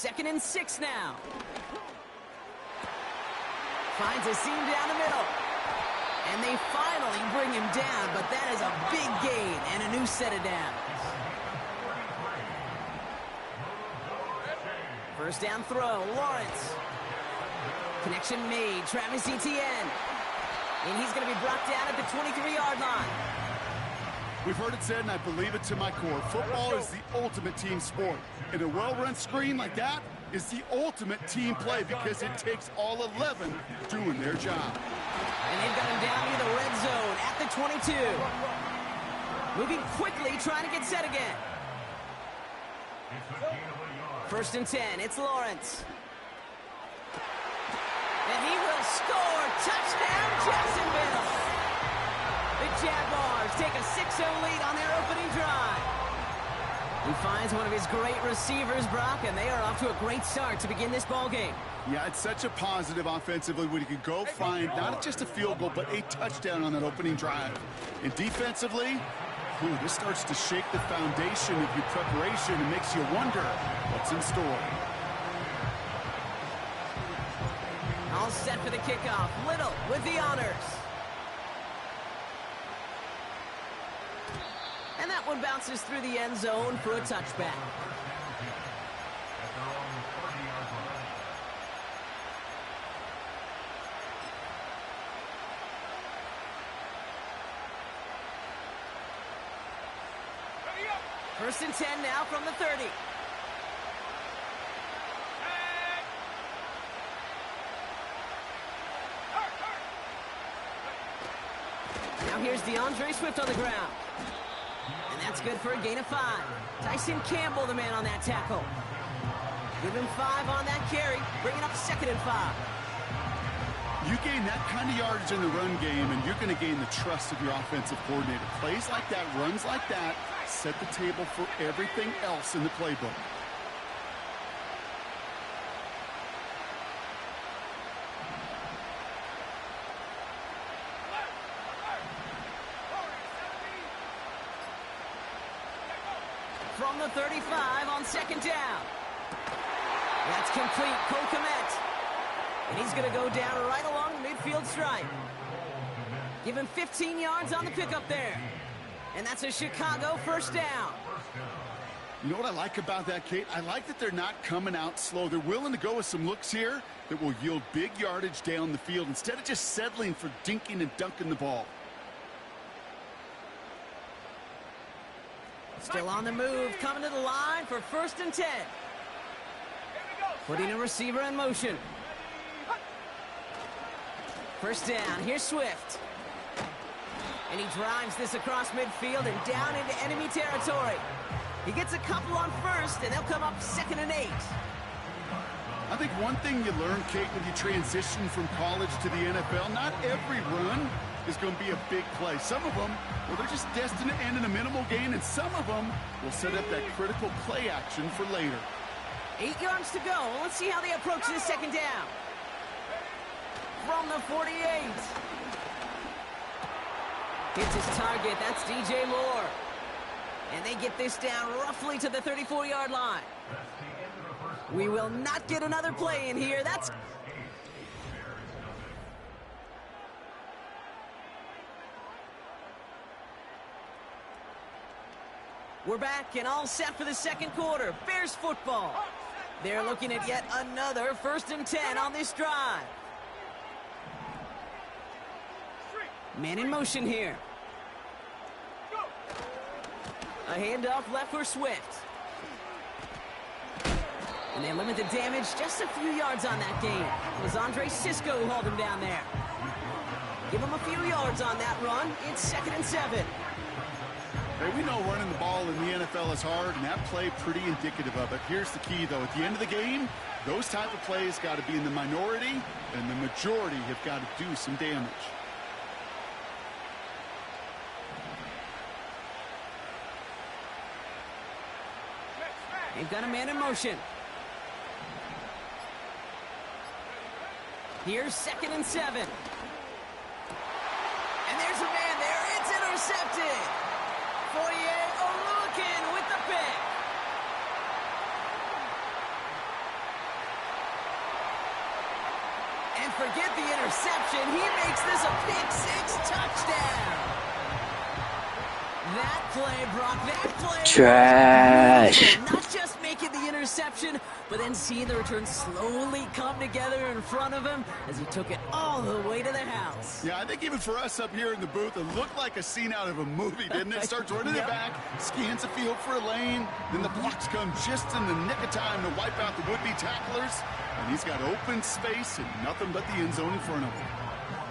2nd and 6 now. Finds a seam down the middle. And they finally bring him down, but that is a big gain and a new set of downs. First down throw, Lawrence. Connection made, Travis Etienne. And he's going to be brought down at the 23-yard line. We've heard it said, and I believe it to my core, football is the ultimate team sport. And a well-run screen like that is the ultimate team play because it takes all 11 doing their job. And they've got him down near the red zone at the 22. Moving quickly, trying to get set again. 1st and 10, it's Lawrence. And he will score. Touchdown, Jacksonville. The Jaguars take a 6-0 lead on their opening drive. He finds one of his great receivers, Brock, and they are off to a great start to begin this ball game. Yeah, it's such a positive offensively when you can go find not just a field goal, but a touchdown on that opening drive. And defensively, this starts to shake the foundation of your preparation and makes you wonder what's in store. All set for the kickoff. Little with the honors. And that one bounces through the end zone for a touchback. First and 10 now from the 30. Now here's DeAndre Swift on the ground. And that's good for a gain of 5. Tyson Campbell, the man on that tackle. Give him 5 on that carry, bringing up 2nd and 5. You gain that kind of yardage in the run game, and you're going to gain the trust of your offensive coordinator. Plays like that, runs like that, set the table for everything else in the playbook. From the 35 on 2nd down. That's complete. Cole Kmet. And he's going to go down right along the midfield stripe. Give him 15 yards on the pickup there. And that's a Chicago 1st down. You know what I like about that, Kate? I like that they're not coming out slow. They're willing to go with some looks here that will yield big yardage down the field instead of just settling for dinking and dunking the ball. Still on the move, coming to the line for 1st and 10. Putting a receiver in motion. 1st down, here's Swift. And he drives this across midfield and down into enemy territory. He gets a couple on 1st, and they'll come up 2nd and 8. I think one thing you learn, Kate, when you transition from college to the NFL, not every run is going to be a big play. Some of them, well, they're just destined to end in a minimal gain, and some of them will set up that critical play action for later. 8 yards to go. Let's see how they approach this 2nd down. From the 48. Hits his target. That's DJ Moore. And they get this down roughly to the 34-yard line. We will not get another play in here. That's... We're back and all set for the 2nd quarter. Bears football. They're looking at yet another 1st and 10 on this drive. Man in motion here. A handoff left for Swift. And they limit the damage just a few yards on that game. It was Andre Sisco who hauled him down there. Give him a few yards on that run. It's 2nd and 7. Hey, we know running the ball in the NFL is hard, and that play pretty indicative of it. Here's the key, though. At the end of the game, those type of plays got to be in the minority, and the majority have got to do some damage. They've got a man in motion. Here's 2nd and 7. And there's a man there. It's intercepted. Foye Oluokun with the pick. get the interception. He makes this a pick-6 touchdown. That play, Brock, that play. Trash. Not just making the interception, but then seeing the return slowly come together in front of him as he took it all the way to the house. Yeah, I think even for us up here in the booth, it looked like a scene out of a movie, didn't it? Starts running it back, scans the field for a lane, then the blocks come just in the nick of time to wipe out the would-be tacklers, and he's got open space and nothing but the end zone in front of him.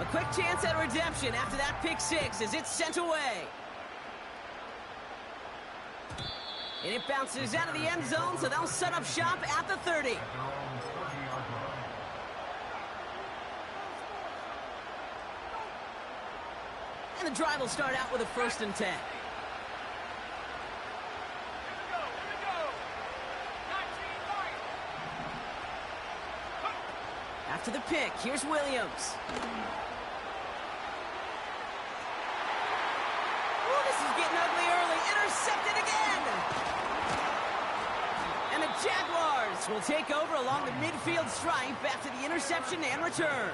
A quick chance at redemption after that pick-6 as it's sent away. And it bounces out of the end zone, so they'll set up shop at the 30. And the drive will start out with a 1st and 10. After the pick, here's Williams. Ooh, this is getting ugly early. Intercepted again. And the Jaguars will take over along the midfield stripe after the interception and return.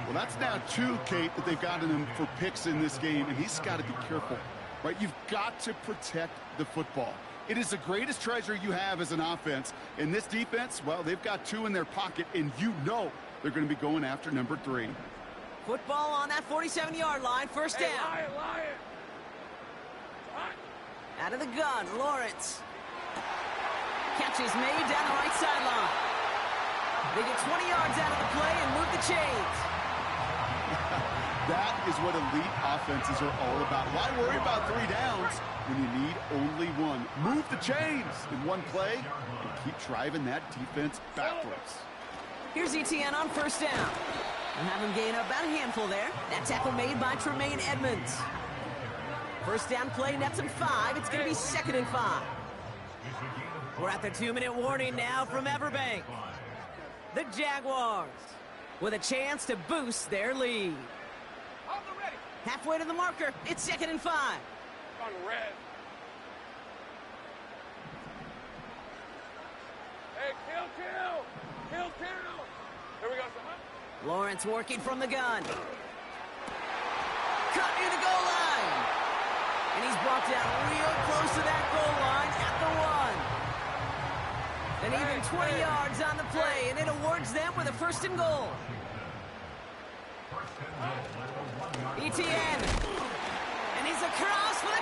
Well, that's now 2, Kate, that they've gotten him for picks in this game, and he's got to be careful, right? You've got to protect the football. It is the greatest treasure you have as an offense. And this defense, well, they've got 2 in their pocket, and you know they're going to be going after number 3. Football on that 47-yard line, 1st down. Lion. Out of the gun, Lawrence. Catch is made down the right sideline. They get 20 yards out of the play and move the chains. That is what elite offenses are all about. Why worry about 3 downs when you need only 1? Move the chains in one play and keep driving that defense backwards. Here's ETN on 1st down. We'll have him gain about a handful there. That tackle made by Tremaine Edmonds. 1st down play nets him 5. It's going to be 2nd and 5. We're at the 2-minute warning now from Everbank. The Jaguars with a chance to boost their lead. Halfway to the marker. It's 2nd and 5. On red. Hey, kill. Here we go, son. Lawrence working from the gun. Cut near the goal line. And he's brought down real close to that goal line at the 1. And even 20 yards on the play, and it awards them with a 1st and goal. ETN. And he's across for the